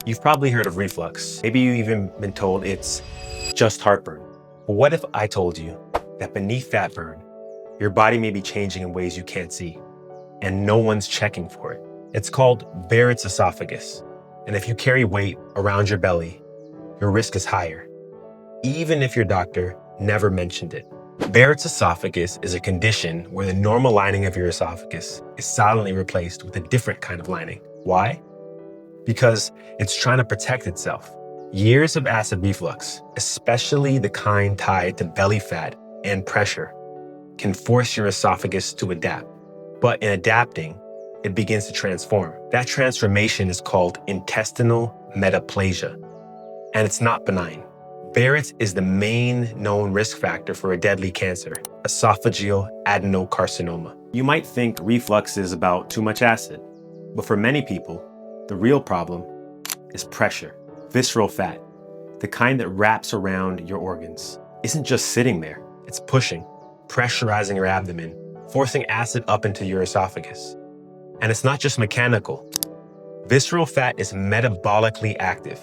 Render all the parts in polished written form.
You've probably heard of reflux. Maybe you've even been told it's just heartburn. But what if I told you that beneath that burn, your body may be changing in ways you can't see, and no one's checking for it? It's called Barrett's esophagus. And if you carry weight around your belly, your risk is higher, even if your doctor never mentioned it. Barrett's esophagus is a condition where the normal lining of your esophagus is silently replaced with a different kind of lining. Why? Because it's trying to protect itself. Years of acid reflux, especially the kind tied to belly fat and pressure, can force your esophagus to adapt. But in adapting, it begins to transform. That transformation is called intestinal metaplasia, and it's not benign. Barrett's is the main known risk factor for a deadly cancer, esophageal adenocarcinoma. You might think reflux is about too much acid, but for many people, the real problem is pressure. Visceral fat, the kind that wraps around your organs, isn't just sitting there. It's pushing, pressurizing your abdomen, forcing acid up into your esophagus. And it's not just mechanical. Visceral fat is metabolically active.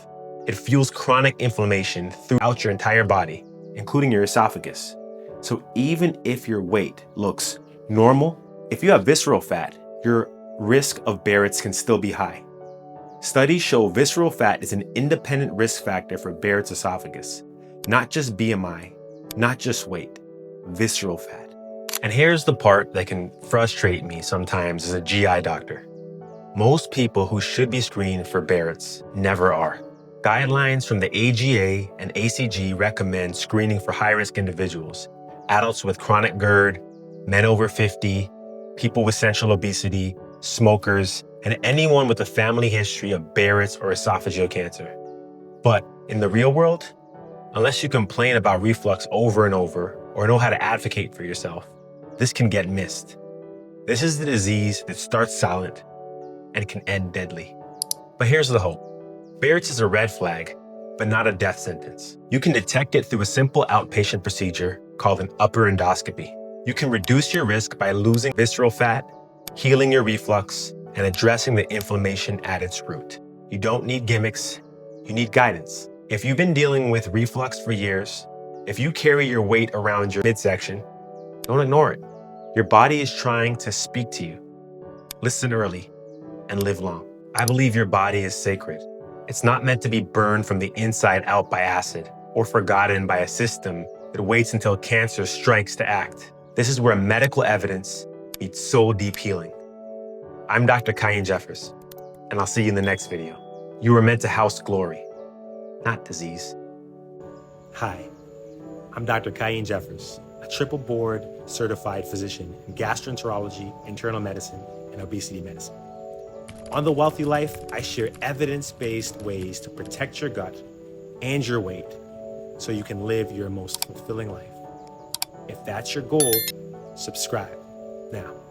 It fuels chronic inflammation throughout your entire body, including your esophagus. So even if your weight looks normal, if you have visceral fat, your risk of Barrett's can still be high. Studies show visceral fat is an independent risk factor for Barrett's esophagus. Not just BMI, not just weight, visceral fat. And here's the part that can frustrate me sometimes as a GI doctor. Most people who should be screened for Barrett's never are. Guidelines from the AGA and ACG recommend screening for high-risk individuals, adults with chronic GERD, men over 50, people with central obesity, smokers, and anyone with a family history of Barrett's or esophageal cancer. But in the real world, unless you complain about reflux over and over or know how to advocate for yourself, this can get missed. This is the disease that starts silent and can end deadly. But here's the hope. Barrett's is a red flag, but not a death sentence. You can detect it through a simple outpatient procedure called an upper endoscopy. You can reduce your risk by losing visceral fat, healing your reflux, and addressing the inflammation at its root. You don't need gimmicks, you need guidance. If you've been dealing with reflux for years, if you carry your weight around your midsection, don't ignore it. Your body is trying to speak to you. Listen early and live long. I believe your body is sacred. It's not meant to be burned from the inside out by acid or forgotten by a system that waits until cancer strikes to act. This is where medical evidence meets soul deep healing. I'm Dr. Kyan Jeffers, and I'll see you in the next video. You were meant to house glory, not disease. Hi, I'm Dr. Kyan Jeffers, a triple board certified physician in gastroenterology, internal medicine, and obesity medicine. On The Wealthy Life, I share evidence-based ways to protect your gut and your weight so you can live your most fulfilling life. If that's your goal, subscribe now.